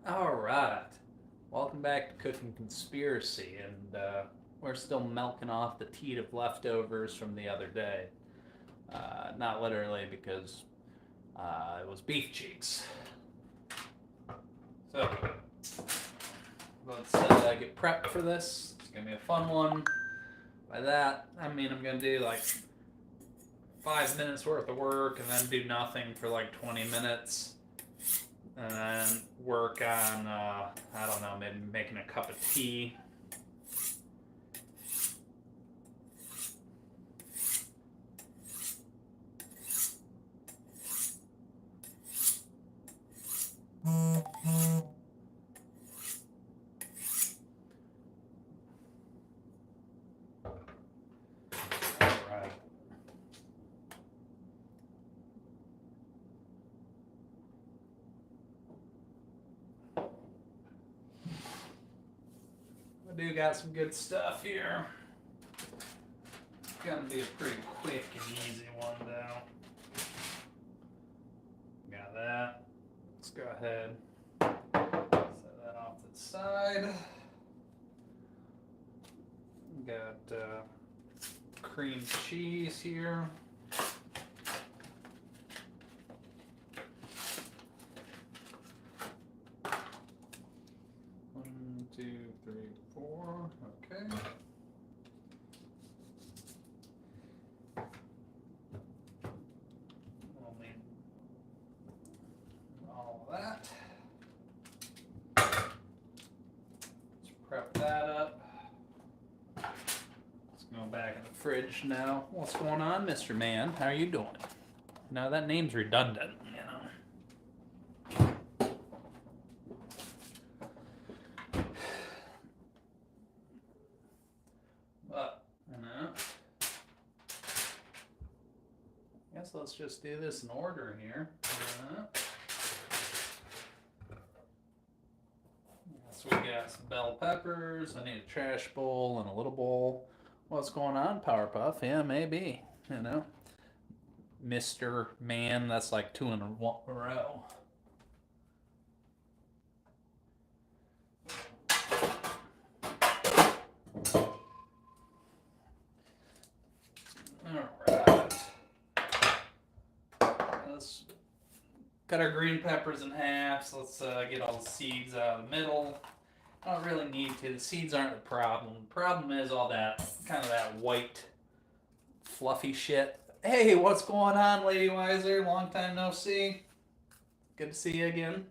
All right. Welcome back to Cooking Conspiracy, and we're still milking off the teat of leftovers from the other day. Not literally, because it was beef cheeks. So let's get prepped for this. It's gonna be a fun one. By that, I mean I'm gonna do like 5 minutes worth of work and then do nothing for like 20 minutes. And then work on, I don't know, maybe making a cup of tea. Alright. I do got some good stuff here. It's gonna be a pretty quick and easy one though. Got that. Let's go ahead. Set that off to the side. Got cream cheese here. One, two, three, four. Okay. We'll need all of that. Let's prep that up. Let's go back in the fridge now. What's going on, Mr. Man? How are you doing? No, that name's redundant, you know. But, you know, I guess let's just do this in order here. So we got some bell peppers. I need a trash bowl and a little bowl. What's going on, Powerpuff? Yeah, maybe. You know, Mr. Man, that's like two in a row. Alright. Let's cut our green peppers in half. So let's get all the seeds out of the middle. I don't really need to. The seeds aren't the problem. The problem is all that kind of that white, fluffy shit. Hey, what's going on, Lady Wiser? Long time no see. Good to see you again.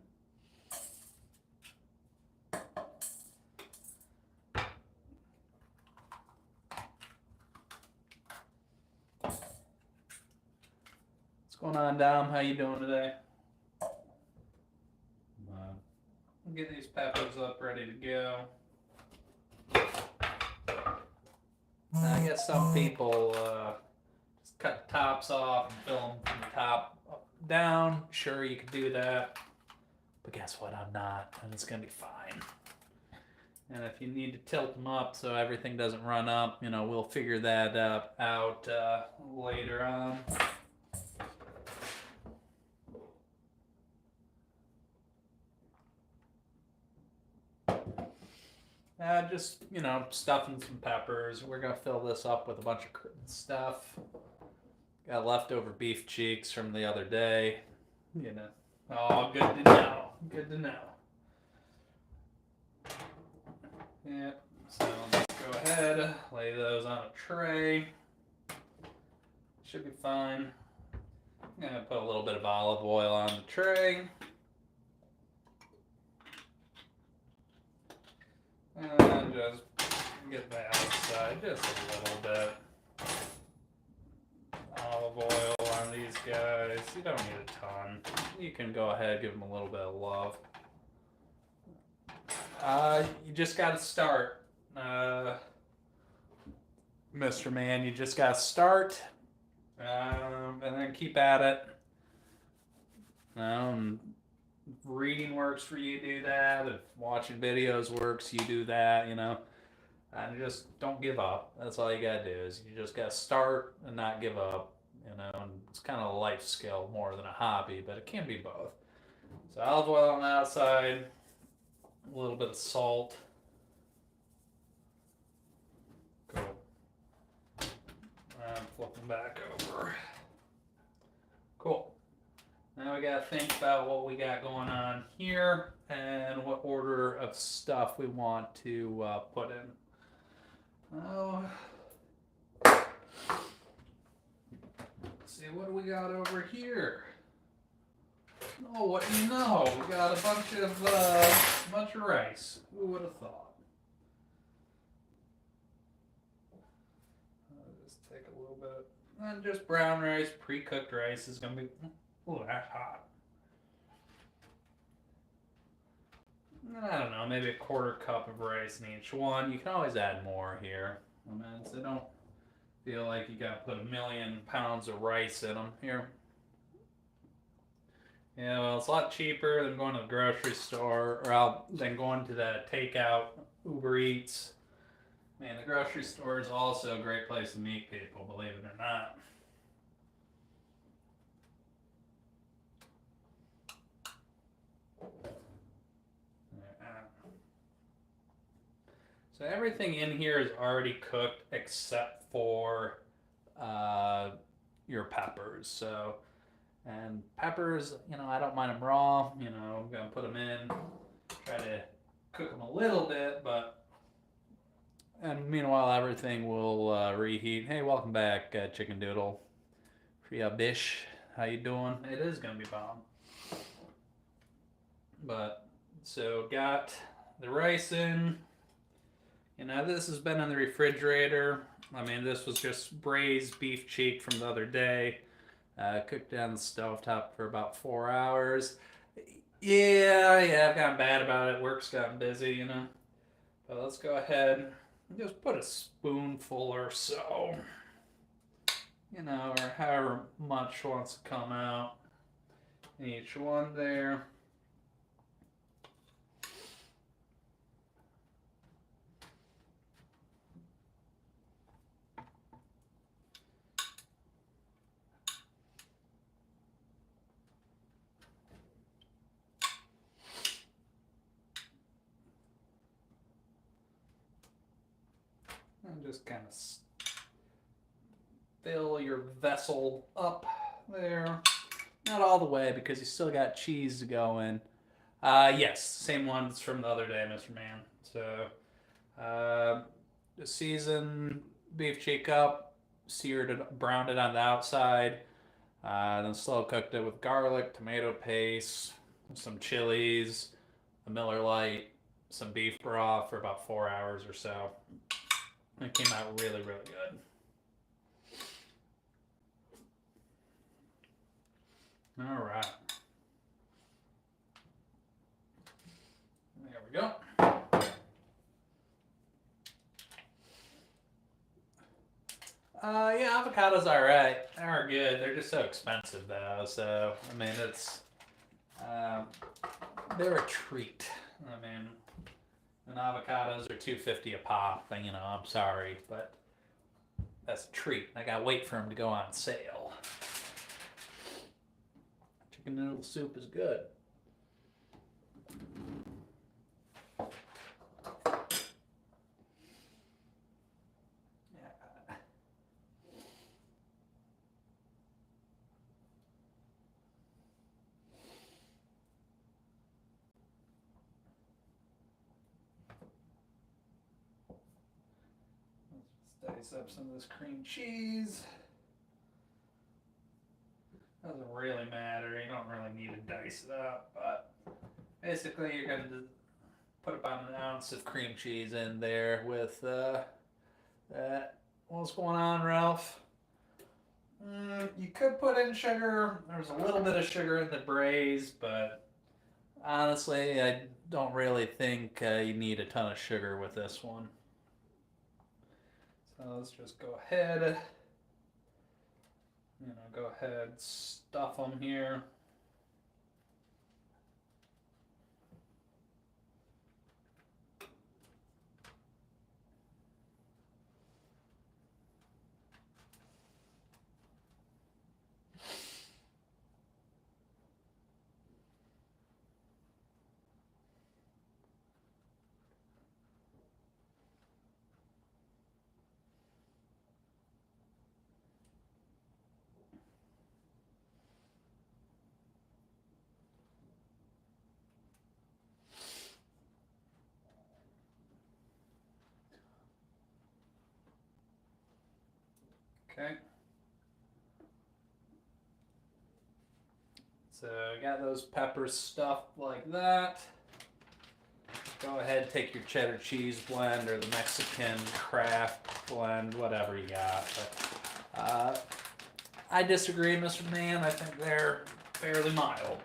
What's going on, Dom? How you doing today? I'll get these peppers up, ready to go. I guess some people just cut the tops off and fill them from the top down. Sure, you could do that. But guess what? I'm not, and it's going to be fine. And if you need to tilt them up so everything doesn't run up, you know, we'll figure that out later on. Just, you know, stuffing some peppers. We're going to fill this up with a bunch of stuff. Got leftover beef cheeks from the other day. You know. Oh, good to know. Good to know. Yeah. So let's go ahead, lay those on a tray. Should be fine. I'm going to put a little bit of olive oil on the tray. And just get the outside just a little bit. Olive oil on these guys. You don't need a ton. You can go ahead, give them a little bit of love. You just got to start, Mr. Man. You just got to start, and then keep at it. Reading works for you, do that. If watching videos works, you do that, you know. And just don't give up. That's all you gotta do, is you just gotta start and not give up, you know. And it's kind of a life skill more than a hobby, but it can be both. So olive oil on the outside, A little bit of salt. Cool. I'm flipping back over. Cool. Now we gotta think about what we got going on here and what order of stuff we want to put in. Oh, let's see, what do we got over here? Oh, what do you know? We got a bunch of rice. Who would have thought? I'll just take a little bit, and just brown rice, pre-cooked rice is gonna be. Oh, that's hot. I don't know, maybe a quarter cup of rice in each one. You can always add more here. I mean, so don't feel like you gotta put 1,000,000 pounds of rice in them here. Yeah, well, it's a lot cheaper than going to the grocery store or than going to the takeout Uber Eats. Man, the grocery store is also a great place to meet people, believe it or not. So everything in here is already cooked except for your peppers. So, and peppers, I don't mind them raw. I'm gonna put them in, try to cook them a little bit, and meanwhile everything will reheat. Hey, welcome back, Chicken Doodle. Priya Bish, how you doing? It is gonna be bomb. But so got the rice in. This has been in the refrigerator. I mean, this was just braised beef cheek from the other day. Cooked on the stovetop for about 4 hours. Yeah, I've gotten bad about it. Work's gotten busy, But let's go ahead and just put a spoonful or so, or however much wants to come out in each one there. And just kind of fill your vessel up there. Not all the way because you still got cheese to go in. Yes, same ones from the other day, Mr. Man. So, season beef cheek up, seared it, browned it on the outside, then slow cooked it with garlic, tomato paste, some chilies, a Miller Lite, some beef broth for about 4 hours or so. It came out really, really good. All right. There we go. Yeah, avocados are alright. They're good. They're just so expensive though. So I mean, they're a treat. I mean, and avocados are $2.50 a pop. And, I'm sorry, but that's a treat. I gotta wait for them to go on sale. Chicken noodle soup is good. Let's dice up some of this cream cheese. Doesn't really matter. You don't really need to dice it up, but basically you're going to put about an ounce of cream cheese in there with that. What's going on, Ralph? You could put in sugar. There's a little bit of sugar in the braise, but honestly, I don't really think you need a ton of sugar with this one. So let's just go ahead. Go ahead, stuff them here. Okay. So I got those peppers stuffed like that. Go ahead, take your cheddar cheese blend or the Mexican craft blend, whatever you got. But I disagree, Mr. Man. I think they're fairly mild.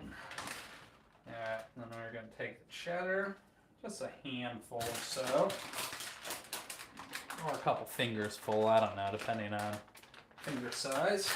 Alright, then we're going to take the cheddar, just a handful or so. Or a couple fingers full, I don't know, depending on finger size.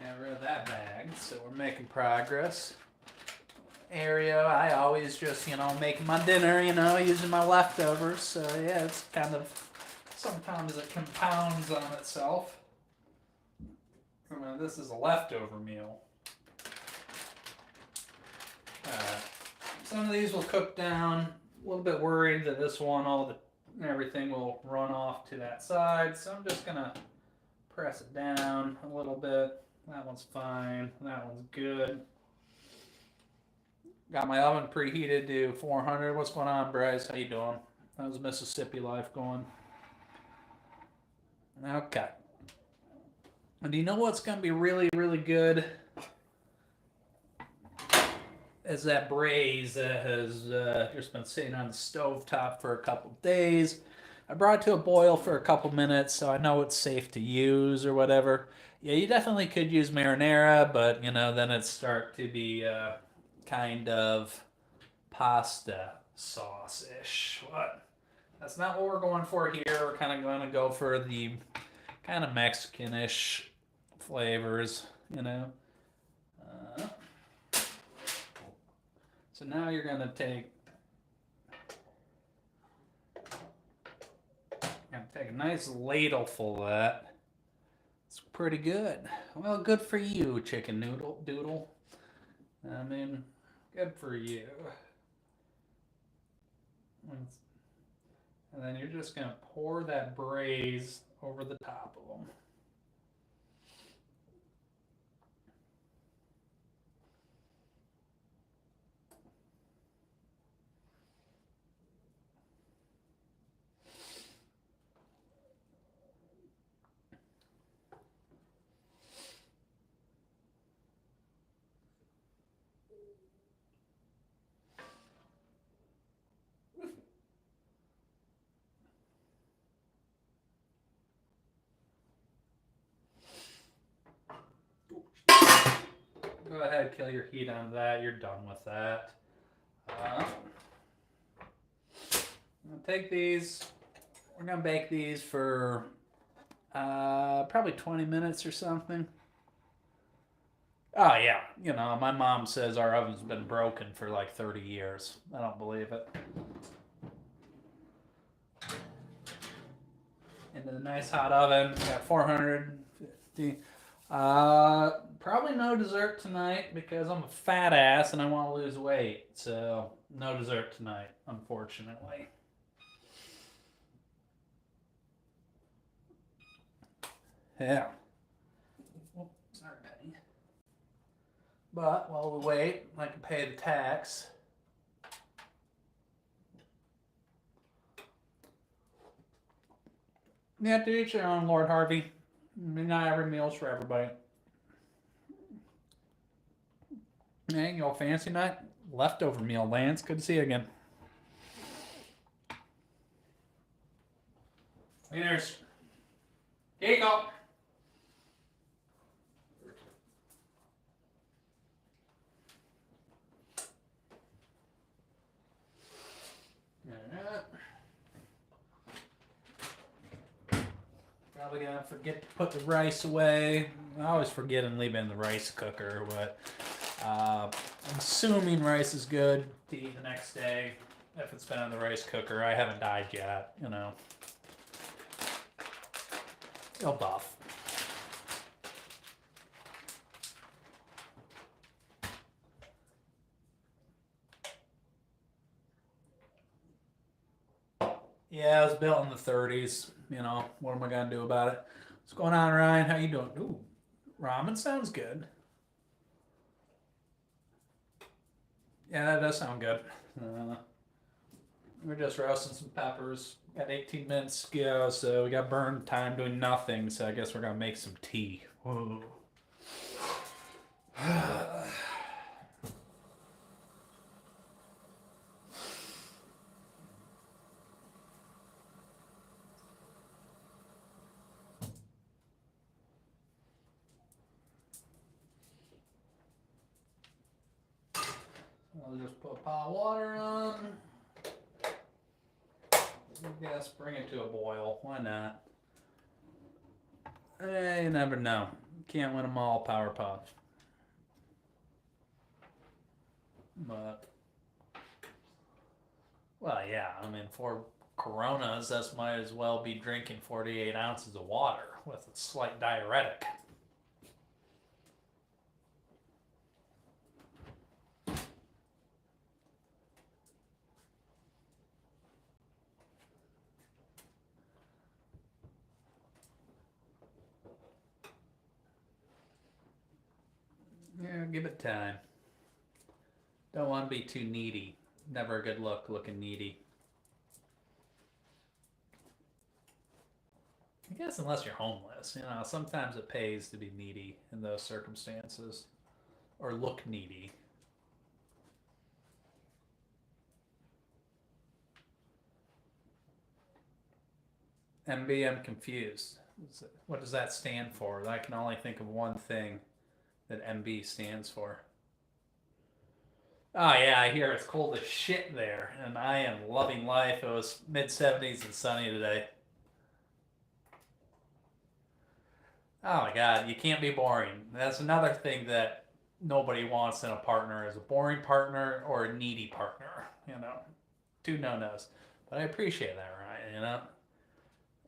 Got rid of that bag, so we're making progress. Area, I always just, making my dinner, using my leftovers. So yeah, it's kind of, sometimes it compounds on itself. This is a leftover meal. Some of these will cook down. A little bit worried that this one, everything will run off to that side. So I'm just gonna press it down a little bit. That one's fine. That one's good. Got my oven preheated to 400. What's going on, Bryce? How you doing? How's Mississippi life going? Okay. And do you know what's going to be really, really good? Is that braise that has just been sitting on the stove top for a couple days. I brought it to a boil for a couple minutes, so I know it's safe to use or whatever. Yeah, you definitely could use marinara, but, then it'd start to be kind of pasta sauce-ish. What? That's not what we're going for here. We're kind of going to go for the kind of Mexican-ish flavors, So now you're going to take a nice ladle full of that. It's pretty good. Well, good for you, chicken noodle doodle. I mean, good for you. And then you're just going to pour that braise over the top of them. Go ahead, kill your heat on that. You're done with that. I'm gonna take these. We're gonna bake these for probably 20 minutes or something. Oh yeah, my mom says our oven's been broken for like 30 years. I don't believe it. Into the nice hot oven. We got 450. Probably no dessert tonight because I'm a fat ass and I want to lose weight. So no dessert tonight, unfortunately. Yeah. Sorry, Penny. But while we wait, I can pay the tax. Yeah, to each their own, Lord Harvey. Not every meal's for everybody. Hey, you all fancy night? Leftover meal, Lance. Good to see you again. There's Keiko. Probably gonna forget to put the rice away. I always forget and leave it in the rice cooker, but I'm assuming rice is good to eat the next day if it's been in the rice cooker. I haven't died yet, Still buff. Yeah, it was built in the 30s. You know, what am I gonna do about it? What's going on, Ryan? How you doing? Ooh, ramen sounds good. Yeah, that does sound good. Uh, we're just roasting some peppers. Got 18 minutes to go, so we got burned time doing nothing. So I guess we're gonna make some tea. Whoa. I'll just put a pot of water on. Yes, bring it to a boil. Why not? You never know. Can't win them all, Powerpuff. But, well, yeah, I mean, for Coronas, that's might as well be drinking 48 ounces of water with a slight diuretic. Yeah, give it time. Don't want to be too needy. Never a good look looking needy. I guess unless you're homeless, you know, sometimes it pays to be needy in those circumstances or look needy. MB, I'm confused. What does that stand for? I can only think of one thing that MB stands for. Oh yeah, I hear it's cold as shit there, and I am loving life. It was mid 70s and sunny today. Oh my god, you can't be boring. That's another thing that nobody wants in a partner is a boring partner or a needy partner. You know, two no-nos. But I appreciate that, Ryan. You know,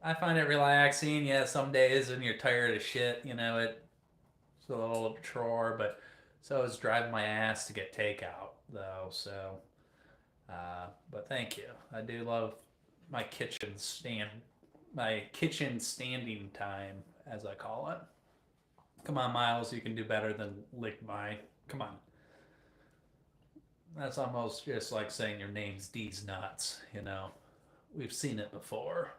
I find it relaxing. Yeah, some days when you're tired of shit, you know, it's a little chore, but so is driving my ass to get takeout though. So, but thank you. I do love my kitchen stand, my kitchen standing time, as I call it. Come on, Miles, you can do better than lick my. Come on. That's almost just like saying your name's D's nuts. You know, we've seen it before.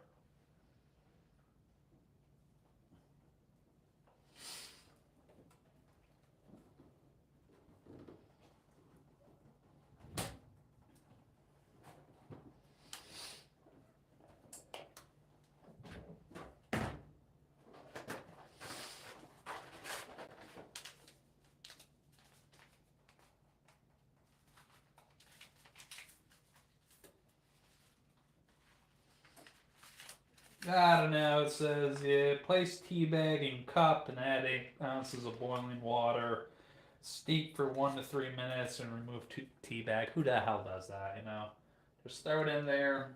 I don't know. It says, yeah, place tea bag in cup and add 8 ounces of boiling water. Steep for 1 to 3 minutes and remove tea bag. Who the hell does that? You know, just throw it in there.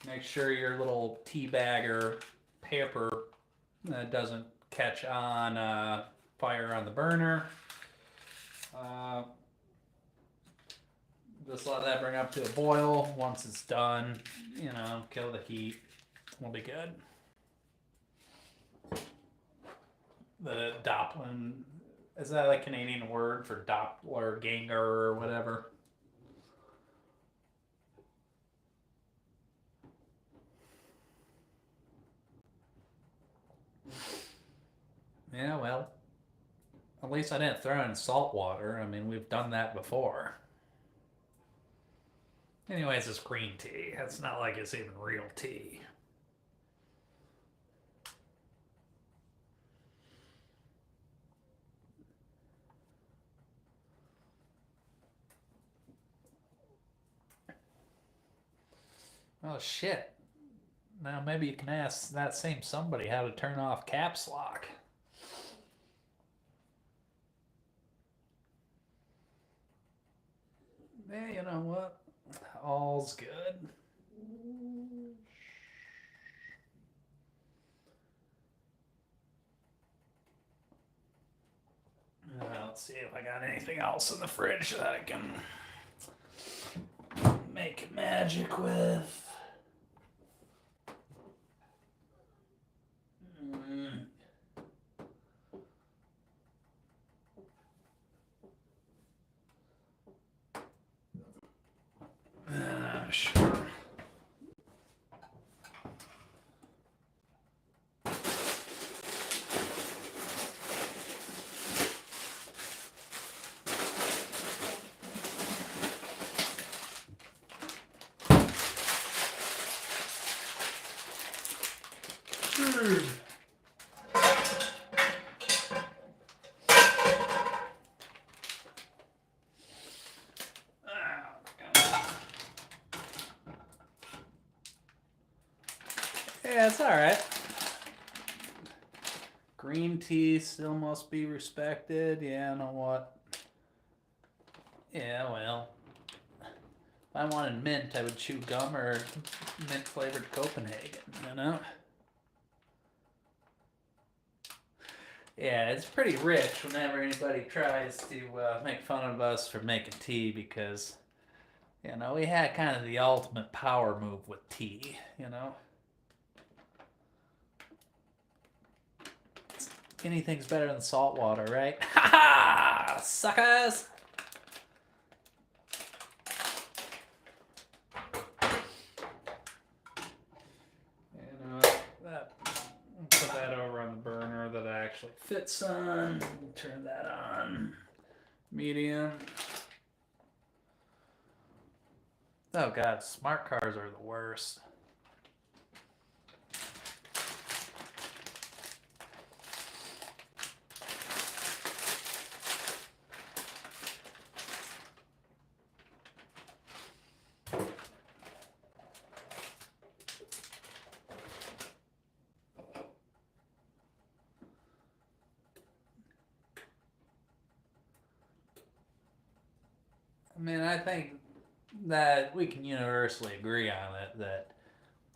Make sure your little tea bag or paper doesn't catch on fire on the burner. Uh, just let that bring up to a boil. Once it's done, you know, kill the heat. We'll be good. The Doppler, is that a Canadian word for Doppler ganger or whatever? Yeah, well, at least I didn't throw in salt water. I mean, we've done that before. Anyways, it's green tea. It's not like it's even real tea. Oh, shit. Now maybe you can ask that same somebody how to turn off caps lock. Yeah, you know what? All's good. Let's see if I got anything else in the fridge that I can make magic with. Sure. Yeah, it's alright. Green tea still must be respected. Yeah, you know what? Yeah, well. If I wanted mint, I would chew gum or mint flavored Copenhagen, you know? Yeah, it's pretty rich whenever anybody tries to make fun of us for making tea because, you know, we had kind of the ultimate power move with tea, you know? Anything's better than salt water, right? Ha ha! Suckers! You know, put that over on the burner that actually fits on. Turn that on. Medium. Oh god, smart cars are the worst. I mean, I think that we can universally agree on it that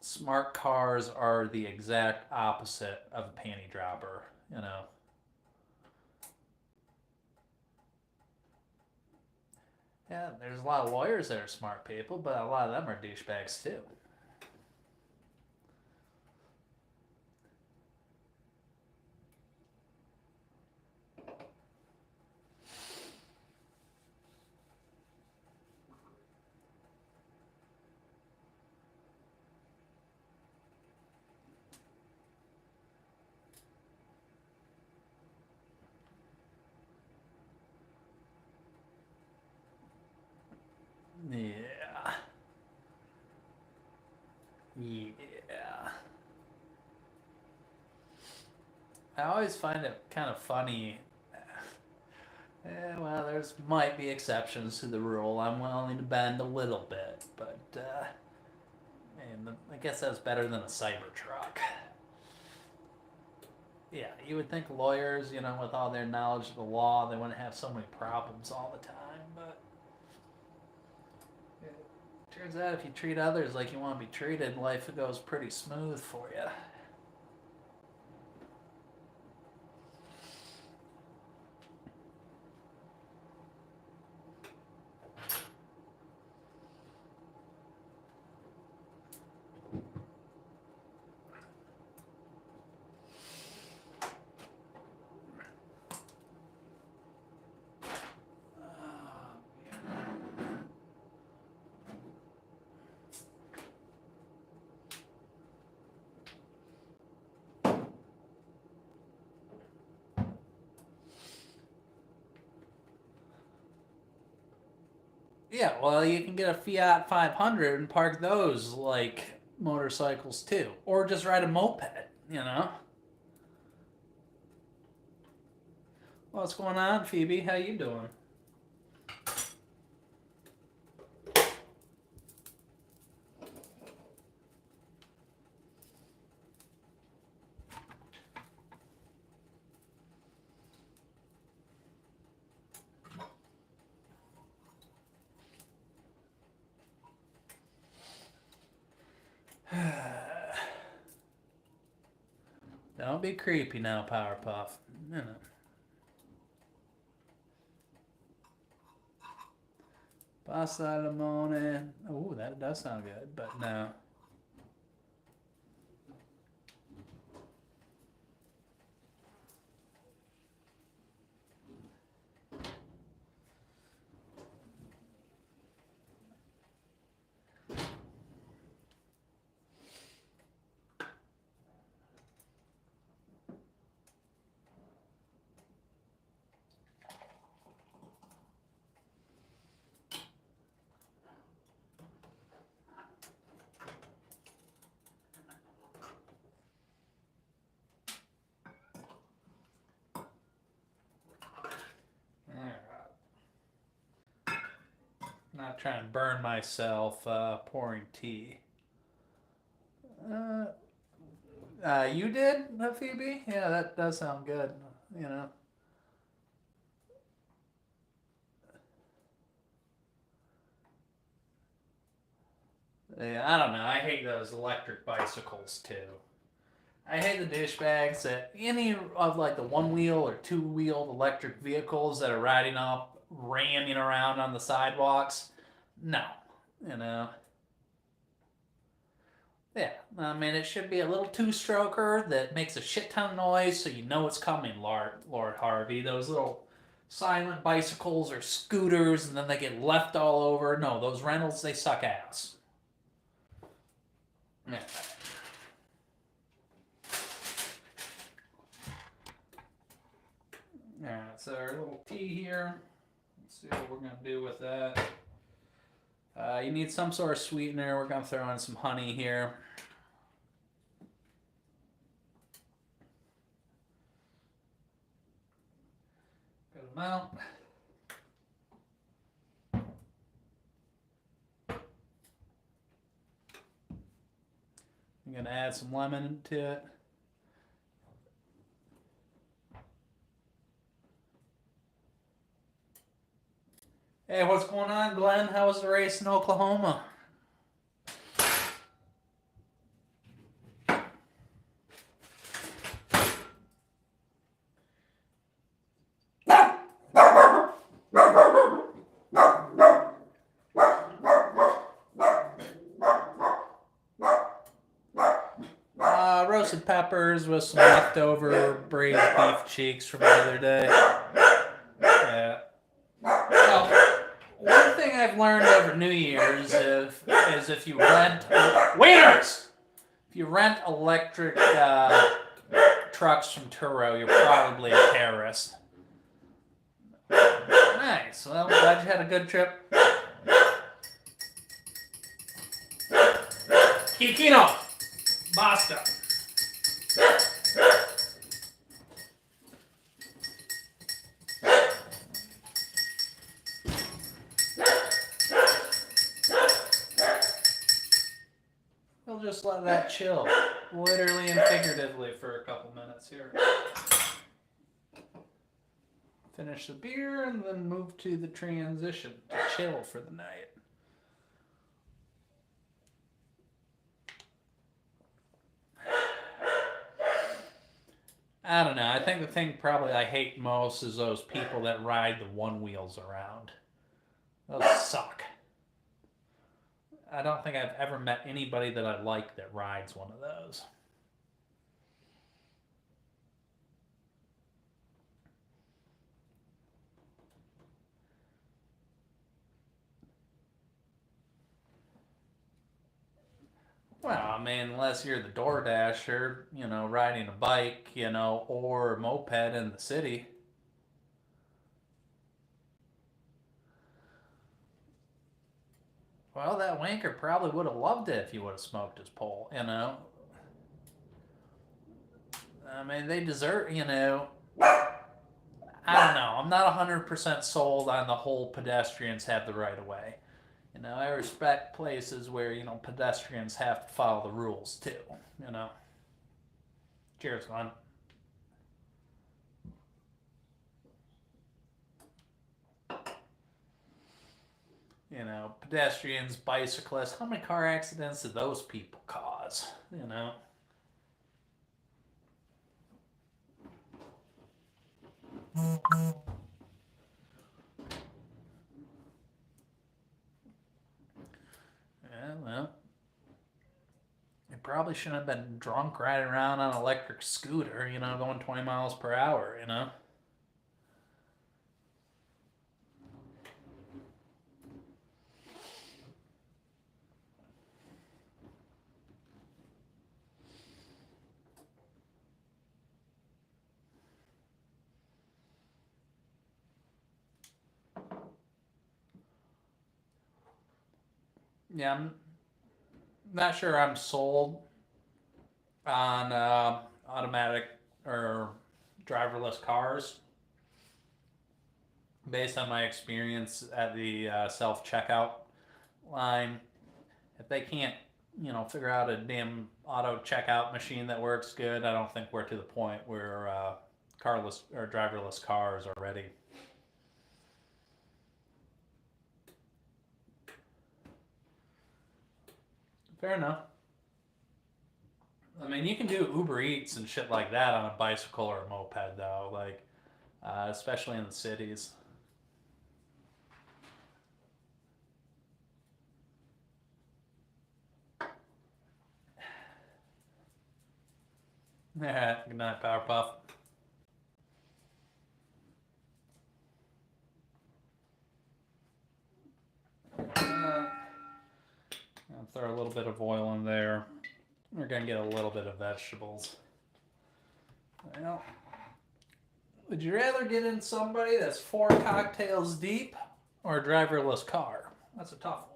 smart cars are the exact opposite of a panty dropper, you know. Yeah, there's a lot of lawyers that are smart people, but a lot of them are douchebags too. Yeah. Yeah. I always find it kind of funny. Well, there's might be exceptions to the rule. I'm willing to bend a little bit, but man, I guess that's better than a Cybertruck. Yeah, you would think lawyers, you know, with all their knowledge of the law, they wouldn't have so many problems all the time, but it turns out if you treat others like you want to be treated, life goes pretty smooth for you. Yeah, well, you can get a Fiat 500 and park those like motorcycles too, or just ride a moped. You know. What's going on, Phoebe? How you doing? Don't be creepy now, Powerpuff. You know. Pasta alla limone. Oh, that does sound good, but no. Not trying to burn myself pouring tea. Uh, you did, Phoebe? Yeah, that does sound good. You know. Yeah, I don't know. I hate those electric bicycles too. I hate the douchebags that any of like the one wheel or two wheeled electric vehicles that are riding up, ramming around on the sidewalks. No, you know. Yeah, I mean it should be a little two-stroker that makes a shit ton of noise, so you know it's coming, Lord Harvey. Those little silent bicycles or scooters, and then they get left all over. No, those Reynolds, they suck ass. Yeah. Alright, so our little tea here. Let's see what we're gonna do with that. You need some sort of sweetener. We're gonna throw in some honey here. Good amount. I'm gonna add some lemon to it. Hey, what's going on, Glenn? How was the race in Oklahoma? Roasted peppers with some leftover braised beef cheeks from the other day. Yeah. Well, one thing I've learned over New Year's is if you rent waiters, if you rent electric trucks from Turo, you're probably a terrorist. Nice. Well, glad you had a good trip. Kikino, basta. We'll just let that chill, literally and figuratively, for a couple minutes here. Finish the beer and then move to the transition to chill for the night. I don't know. I think the thing probably I hate most is those people that ride the one wheels around. Those suck. I don't think I've ever met anybody that I like that rides one of those. Well, I mean, unless you're the Door Dasher, riding a bike, or a moped in the city. Well, that wanker probably would have loved it if you would have smoked his pole. I mean, they deserve, I don't know. I'm not 100% sold on the whole pedestrians have the right of way. I respect places where, pedestrians have to follow the rules too. Cheers, Glenn. Pedestrians, bicyclists, how many car accidents do those people cause? Yeah, well, you probably shouldn't have been drunk riding around on an electric scooter, going 20 miles per hour. Yeah, I'm not sure I'm sold on automatic or driverless cars. based on my experience at the self-checkout line, if they can't, figure out a damn auto checkout machine that works good, I don't think we're to the point where carless or driverless cars are ready. Fair enough. I mean, you can do Uber Eats and shit like that on a bicycle or a moped, though. Like, especially in the cities. Yeah, good night, Powerpuff. I'll throw a little bit of oil in there. We're gonna get a little bit of vegetables. Well, would you rather get in somebody that's 4 cocktails deep or a driverless car? That's a tough one.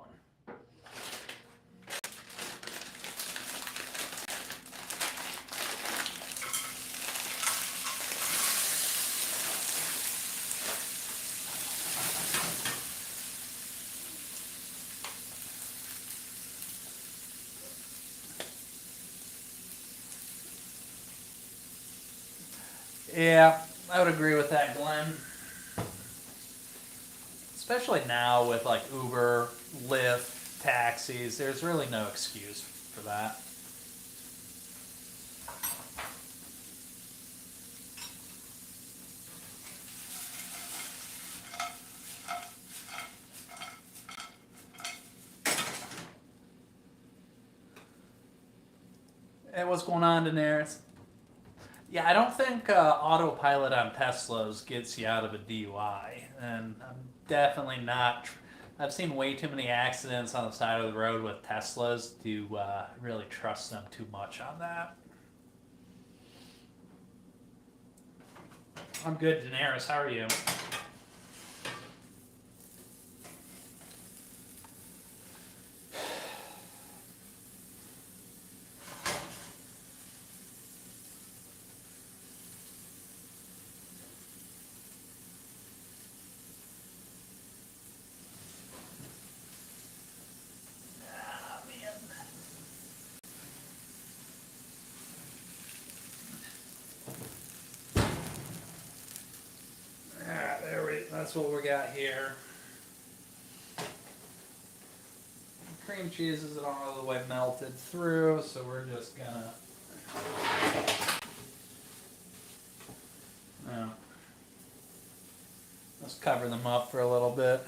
Yeah, I would agree with that, Glenn. Especially now with like Uber, Lyft, taxis, there's really no excuse for that. Hey, what's going on, Daenerys? Yeah, I don't think autopilot on Teslas gets you out of a DUI, and I'm definitely not. I've seen way too many accidents on the side of the road with Teslas to really trust them too much on that. I'm good, Daenerys. How are you? That's what we got here. Cream cheese isn't all the way melted through, so we're just gonna let's cover them up for a little bit.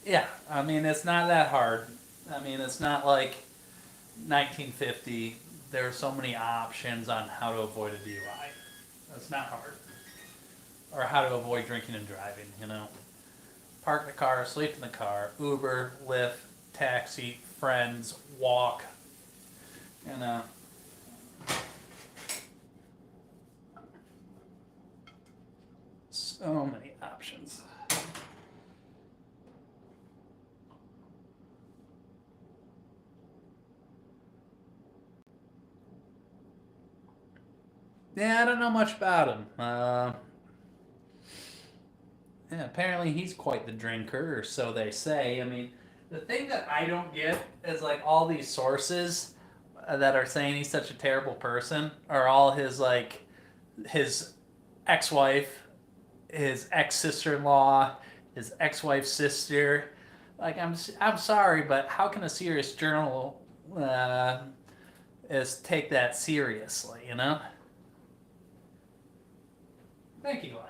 Yeah, I mean it's not that hard. I mean it's not like 1950. There are so many options on how to avoid a DUI. That's not hard. Or how to avoid drinking and driving, Park the car, sleep in the car, Uber, Lyft, taxi, friends, walk, you know. So many options. Yeah, I don't know much about him. Yeah, apparently he's quite the drinker, or so they say. I mean, the thing that I don't get is like all these sources that are saying he's such a terrible person are all his ex-wife, his ex-sister-in-law, his ex-wife's sister. Like I'm sorry, but how can a serious journal is take that seriously? Thank you, Glenn.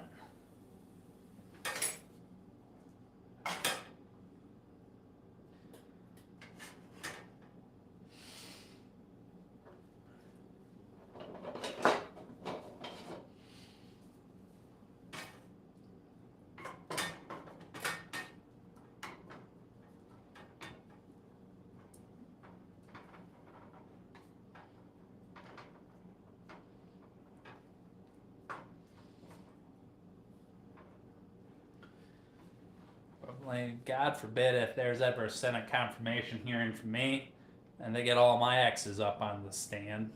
God forbid if there's ever a Senate confirmation hearing from me and they get all my exes up on the stand.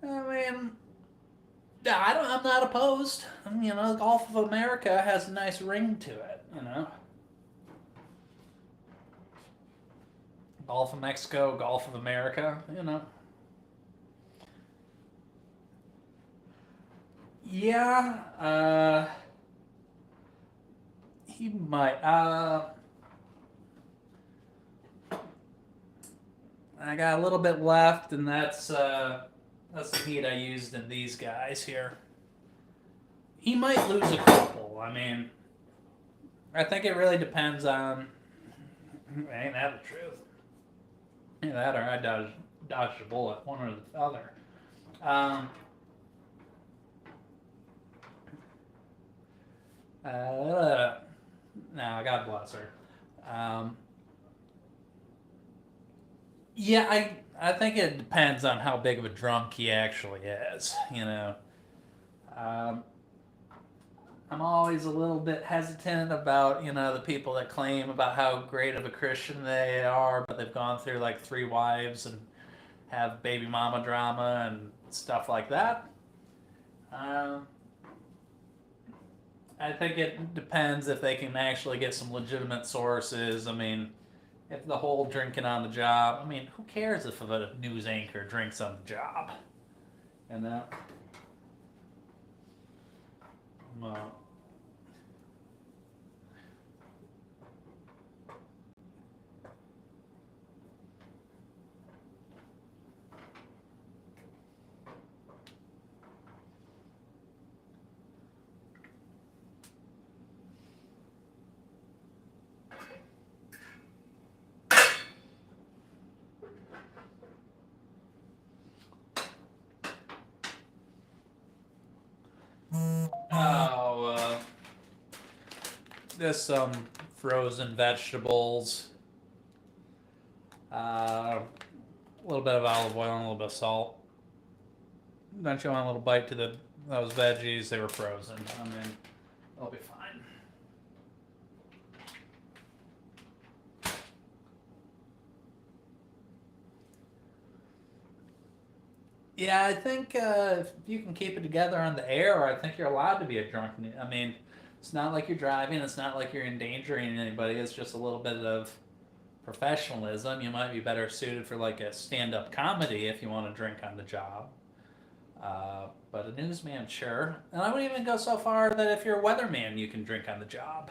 I mean, Yeah, I'm not opposed. You know, Gulf of America has a nice ring to it. You know, Gulf of Mexico, Gulf of America. You know. Yeah. He might. I got a little bit left, and that's the meat I used in these guys here. He might lose a couple. I mean, I think it really depends on. Ain't that the truth? Either that or I dodged a bullet, one or the other. Um, no, God bless her. Um, yeah, I think it depends on how big of a drunk he actually is. You know, um, I'm always a little bit hesitant about the people that claim about how great of a Christian they are, but they've gone through like 3 wives and have baby mama drama and stuff like that. Um, I think it depends if they can actually get some legitimate sources. I mean, if the whole drinking on the job, I mean, who cares if a news anchor drinks on the job? And uh, oh, there's some frozen vegetables, a little bit of olive oil and a little bit of salt. Don't you want a little bite to those veggies? They were frozen. I mean, they'll be fine. Yeah, I think if you can keep it together on the air, I think you're allowed to be a drunk. I mean, it's not like you're driving. It's not like you're endangering anybody. It's just a little bit of professionalism. You might be better suited for like a stand-up comedy if you want to drink on the job. But a newsman, sure. And I would even go so far that if you're a weatherman, you can drink on the job.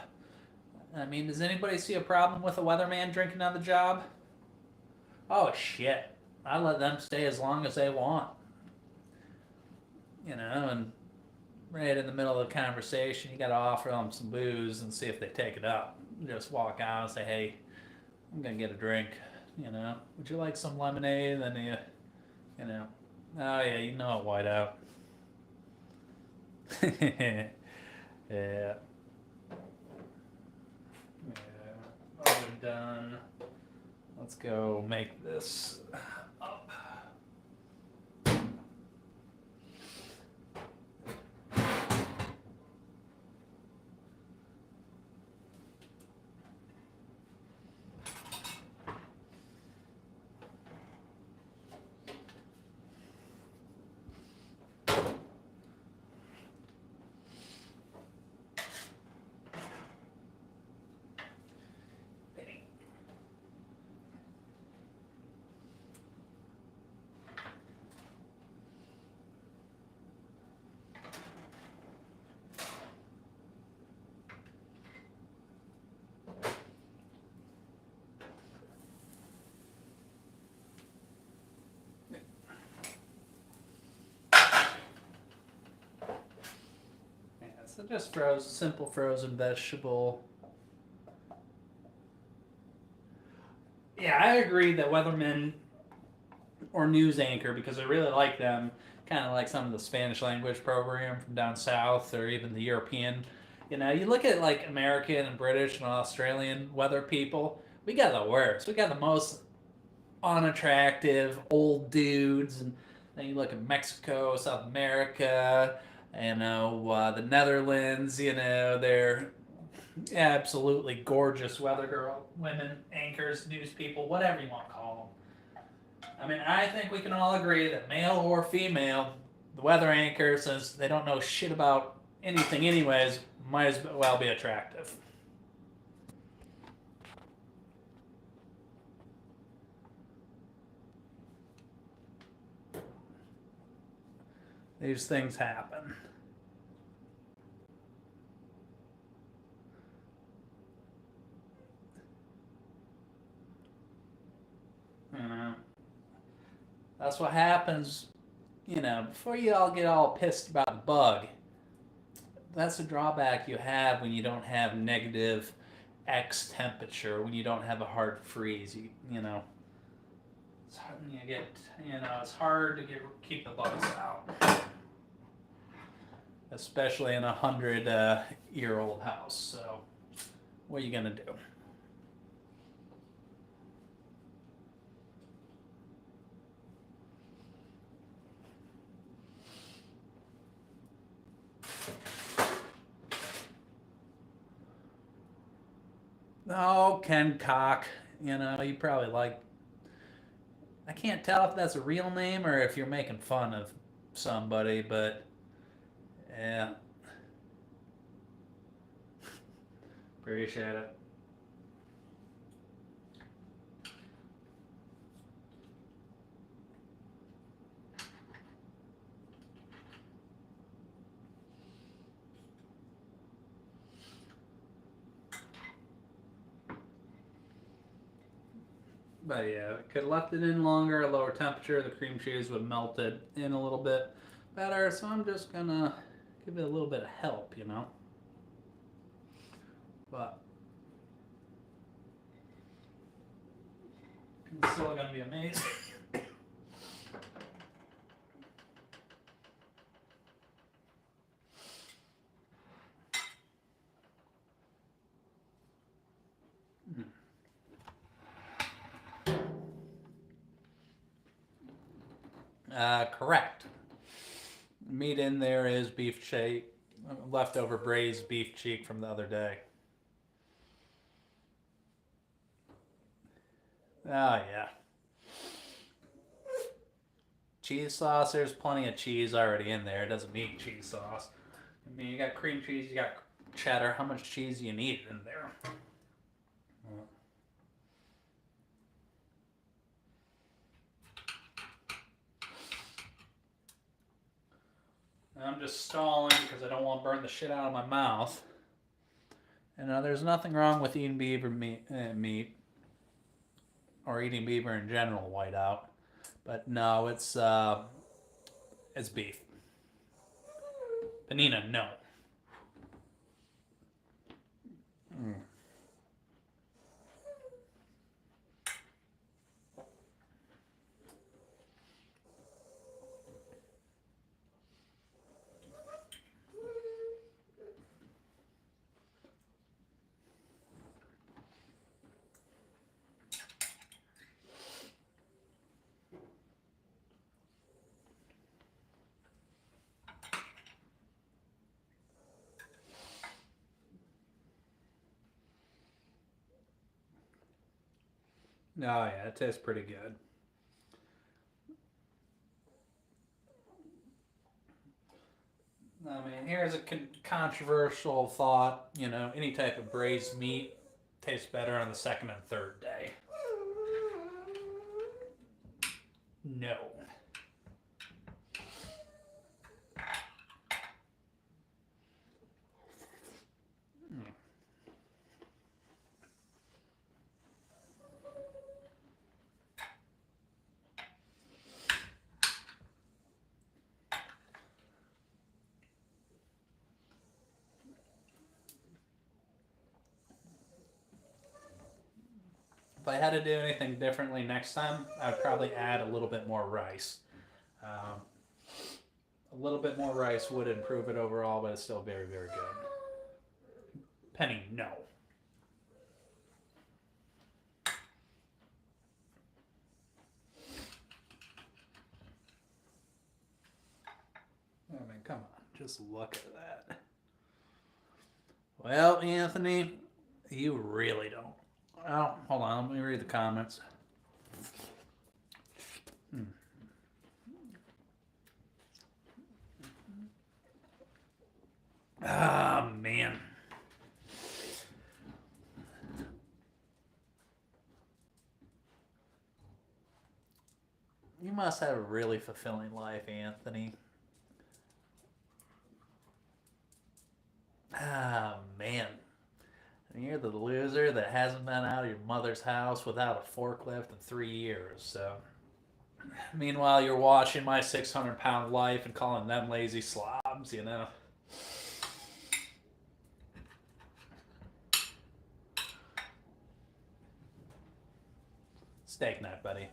I mean, does anybody see a problem with a weatherman drinking on the job? Oh shit! I let them stay as long as they want. And right in the middle of the conversation, you got to offer them some booze and see if they take it up. Just walk out and say, "Hey, I'm gonna get a drink. Would you like some lemonade?" And then you know, oh yeah, you know it, whiteout. Yeah. Yeah. Those are done. Let's go make this up. So just simple frozen vegetable. Yeah, I agree that weathermen or news anchor, because I really like them, kind of like some of the Spanish language program from down south or even the European. You look at like American and British and Australian weather people, we got the worst. We got the most unattractive old dudes. And then you look at Mexico, South America, the Netherlands, they're absolutely gorgeous weather girl, women, anchors, news people, whatever you want to call them. I mean, I think we can all agree that male or female, The weather anchor, since they don't know shit about anything anyways, might as well be attractive. These things happen. That's what happens, before you all get all pissed about the bug. That's the drawback you have when you don't have negative X temperature, when you don't have a hard freeze. It's hard, it's hard to keep the bugs out, especially in a 100-year-old house. So, what are you gonna do? Oh, Ken Cock. You probably like. I can't tell if that's a real name or if you're making fun of somebody, but yeah. Appreciate it. But yeah, could have left it in longer, a lower temperature. The cream cheese would have melted in a little bit better. So I'm just gonna give it a little bit of help, But it's still gonna be amazing. Correct. Meat in there is beef cheek, leftover braised beef cheek from the other day. Oh yeah. Cheese sauce, there's plenty of cheese already in there. It doesn't need cheese sauce. I mean, you got cream cheese, you got cheddar. How much cheese do you need in there? I'm just stalling because I don't want to burn the shit out of my mouth. And there's nothing wrong with eating beaver meat or eating beaver in general, whiteout. But no, it's beef. Panina, no. Mm. Oh yeah, it tastes pretty good. I mean, here's a controversial thought. Any type of braised meat tastes better on the second and third day. No. If I had to do anything differently next time, I would probably add a little bit more rice. Um, a little bit more rice would improve it overall, but it's still very, very good. Penny, no. I mean, come on, just look at that. Well, Anthony, you really don't. Oh, hold on, let me read the comments. Ah, man. You must have a really fulfilling life, Anthony. Ah, man. And you're the loser that hasn't been out of your mother's house without a forklift in 3 years, so. Meanwhile, you're watching my 600-pound life and calling them lazy slobs, you know? Steak night, buddy.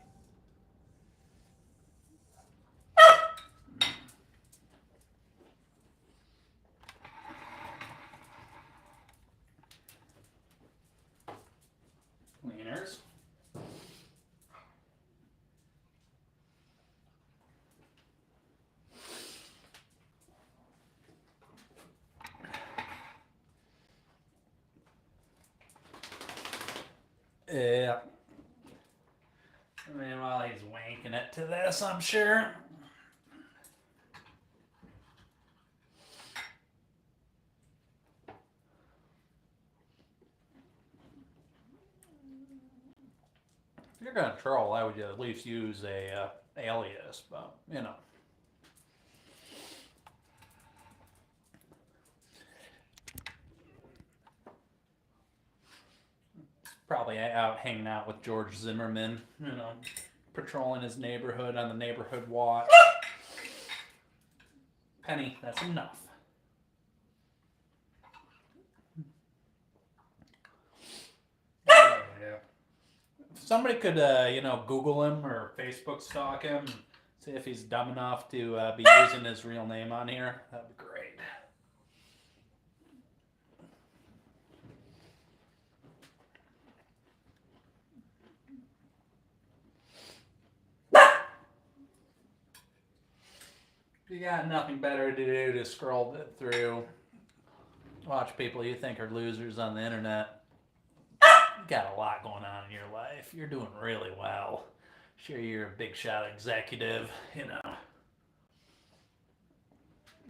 Wieners. Yeah. Meanwhile, he's wanking it to this, I'm sure. If you're gonna troll, I would at least use a alias, but you know. Probably out hanging out with George Zimmerman, you know, patrolling his neighborhood on the neighborhood watch. Penny, that's enough. Oh, yeah. If somebody could, Google him or Facebook stalk him, see if he's dumb enough to be using his real name on here, that'd be great. You got nothing better to do to scroll through, watch people you think are losers on the internet. You got a lot going on in your life. You're doing really well. Sure, you're a big shot executive, you know,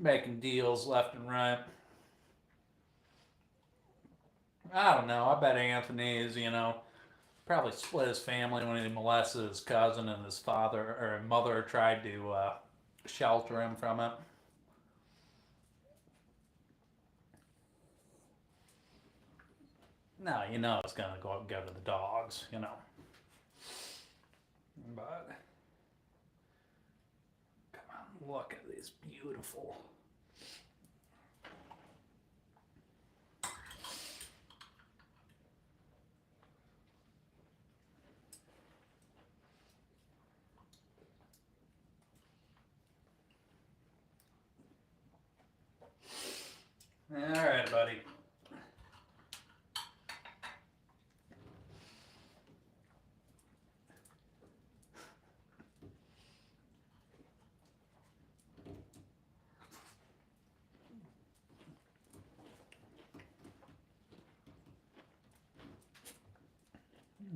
making deals left and right. I don't know. I bet Anthony is, probably split his family when he molested his cousin, and his father or mother tried to shelter him from it. No, it's gonna go to the dogs, But come on, look at these beautiful. All right, buddy.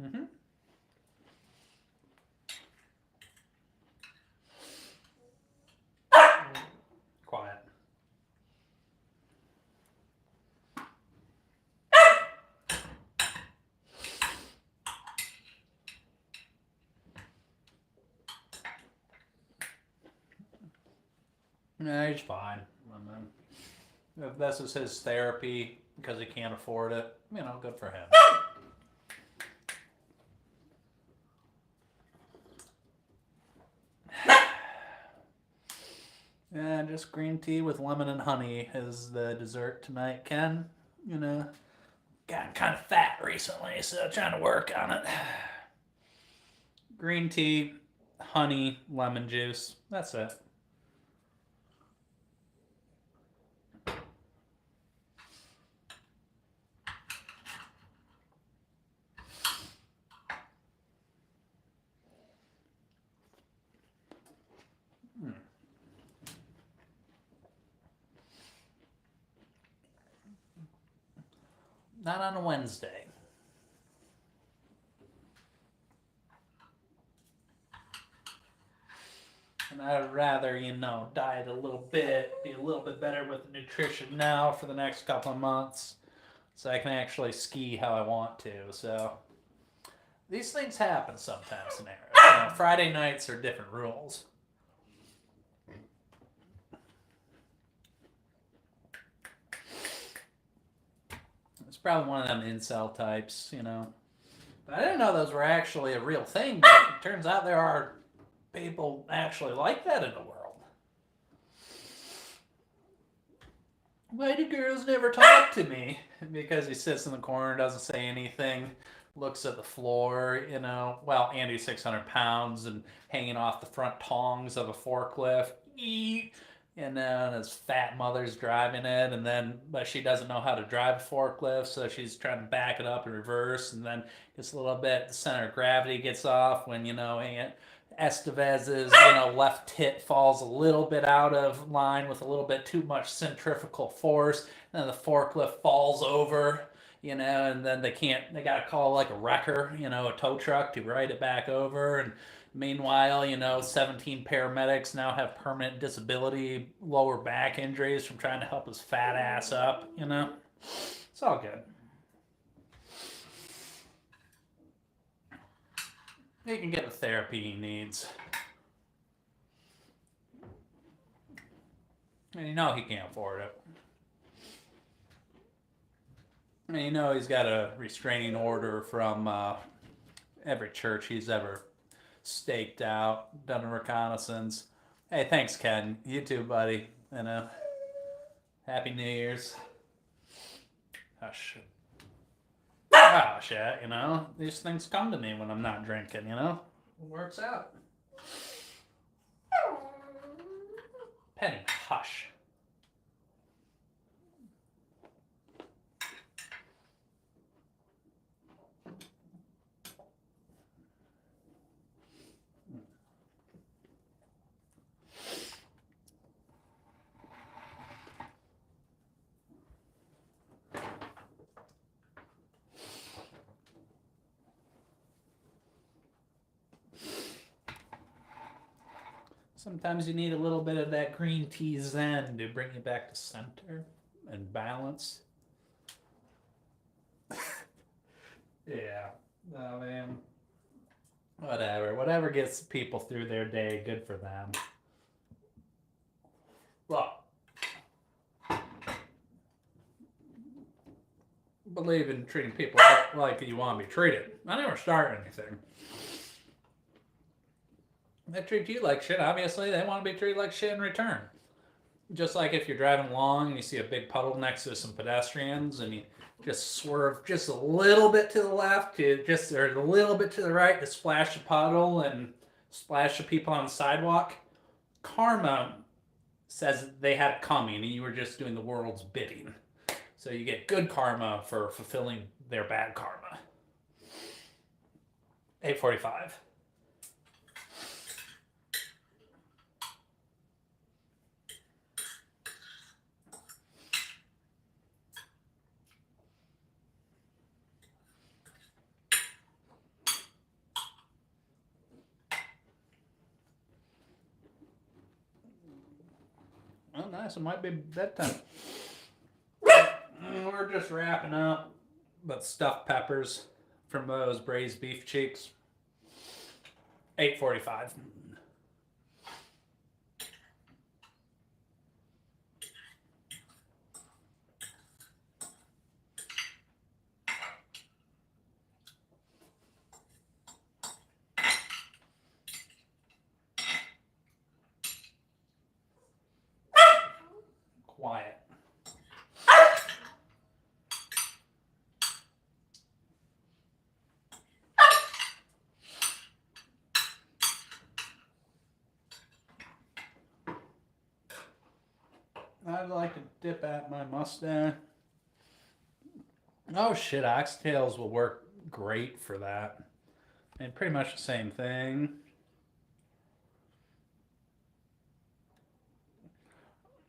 Mm-hmm. Quiet. Yeah, he's fine. If this is his therapy because he can't afford it, good for him. Yeah, just green tea with lemon and honey is the dessert tonight, Ken. Gotten kind of fat recently, so trying to work on it. Green tea, honey, lemon juice. That's it. Not on a Wednesday. And I'd rather, diet a little bit, be a little bit better with nutrition now for the next couple of months so I can actually ski how I want to. So these things happen sometimes in Arizona. Friday nights are different rules. It's probably one of them incel types, But I didn't know those were actually a real thing, but it turns out there are people actually like that in the world. Why do girls never talk to me? Because he sits in the corner, doesn't say anything, looks at the floor, Well, Andy's 600 pounds and hanging off the front tongs of a forklift. And then his fat mother's driving it, but she doesn't know how to drive a forklift, so she's trying to back it up in reverse, and then gets a little bit, the center of gravity gets off when, Aunt Estevez's, left tit falls a little bit out of line with a little bit too much centrifugal force, and then the forklift falls over, and then they got to call like a wrecker, a tow truck to ride it back over, and meanwhile, 17 paramedics now have permanent disability, lower back injuries from trying to help his fat ass up, It's all good. He can get the therapy he needs. And he can't afford it. And he's got a restraining order from every church he's ever staked out, done a reconnaissance. Hey, thanks, Ken. You too, buddy. Happy New Year's. Hush. Gosh, yeah, these things come to me when I'm not drinking, It works out. Penny, hush. Sometimes you need a little bit of that green tea zen to bring you back to center and balance. Yeah. Oh, man. Whatever gets people through their day, good for them. Well, believe in treating people like you want to be treated. I never start anything. They treat you like shit. Obviously, they want to be treated like shit in return. Just like if you're driving along and you see a big puddle next to some pedestrians and you just swerve just a little bit to the left, or a little bit to the right to splash the puddle and splash the people on the sidewalk. Karma says they had it coming and you were just doing the world's bidding. So you get good karma for fulfilling their bad karma. 8:45. Oh, nice. It might be bedtime. We're just wrapping up, but stuffed peppers from those braised beef cheeks. 8:45. Quiet. I'd like to dip at my mustache. Oh shit, oxtails will work great for that. And pretty much the same thing.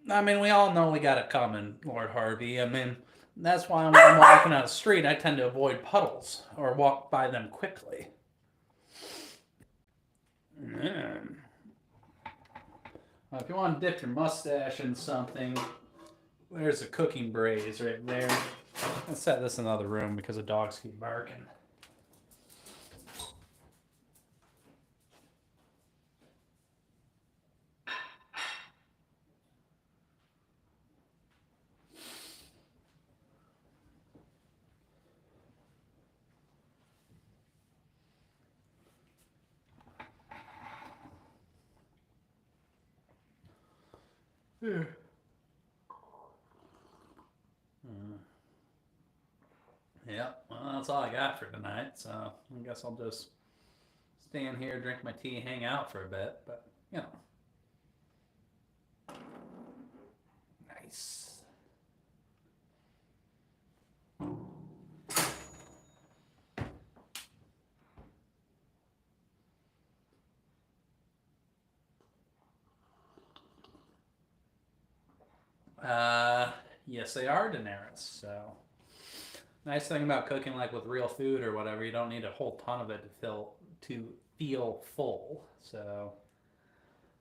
I mean, we all know we got it coming, Lord Harvey. I mean, that's why when I'm walking on the street, I tend to avoid puddles or walk by them quickly. If you want to dip your mustache in something, there's a cooking braise right there. Let's set this in another room because the dogs keep barking. Yeah. Yeah, well, that's all I got for tonight. So I guess I'll just stand here, drink my tea, hang out for a bit. But, you know, nice. Yes, they are Daenerys. So nice thing about cooking like with real food or whatever, you don't need a whole ton of it to feel full. So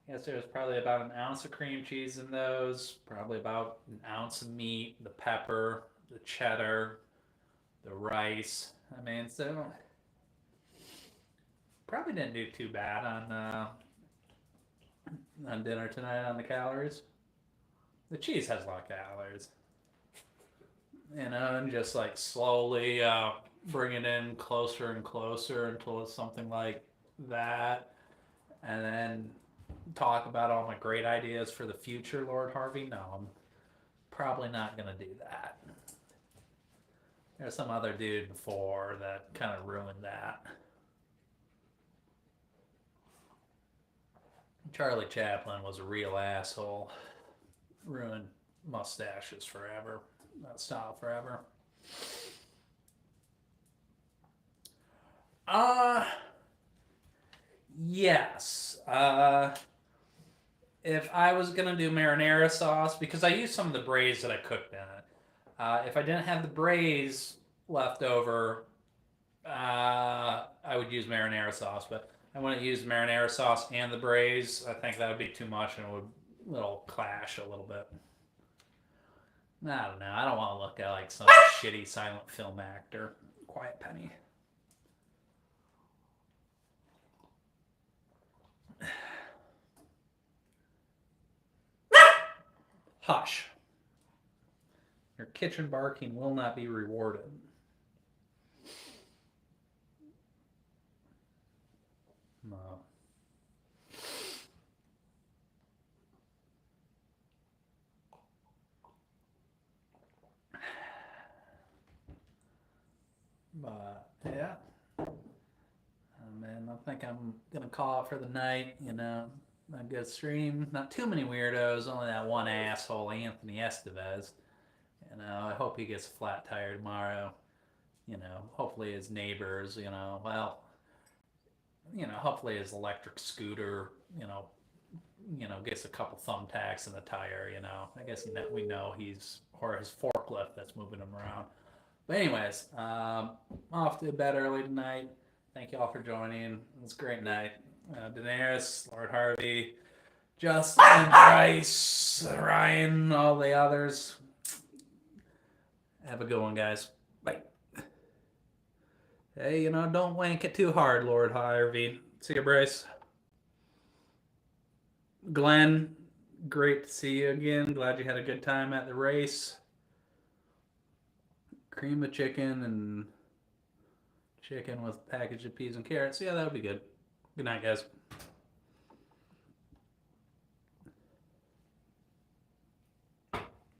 yes, there's probably about an ounce of cream cheese in those, probably about an ounce of meat, the pepper, the cheddar, the rice. I mean, so probably didn't do too bad on dinner tonight on the calories. The cheese has a lot of calories, and just like slowly bring it in closer and closer until it's something like that, and then talk about all my great ideas for the future, Lord Harvey. No, I'm probably not gonna do that. There's some other dude before that kind of ruined that. Charlie Chaplin was a real asshole. Ruined mustaches forever. That style forever. Uh yes. If I was gonna do marinara sauce, because I used some of the braise that I cooked in it. If I didn't have the braise left over, I would use marinara sauce, but I wouldn't use marinara sauce and the braise. I think that would be too much and it would little clash a little bit. I don't know. I don't want to look like some shitty silent film actor. Quiet Penny. Hush. Your kitchen barking will not be rewarded. No. But yeah. Man, I think I'm gonna call it for the night. A good stream. Not too many weirdos. Only that one asshole, Anthony Estevez. I hope he gets a flat tire tomorrow. Hopefully his neighbors. Hopefully his electric scooter. Gets a couple thumbtacks in the tire. I guess we know or his forklift that's moving him around. But anyways, off to bed early tonight. Thank you all for joining. It was a great night. Daenerys, Lord Harvey, Justin, Bryce, Ryan, all the others. Have a good one, guys. Bye. Hey, don't wank it too hard, Lord Harvey. See you, Bryce. Glenn, great to see you again. Glad you had a good time at the race. Cream of chicken and chicken with a package of peas and carrots. Yeah, that would be good. Good night, guys.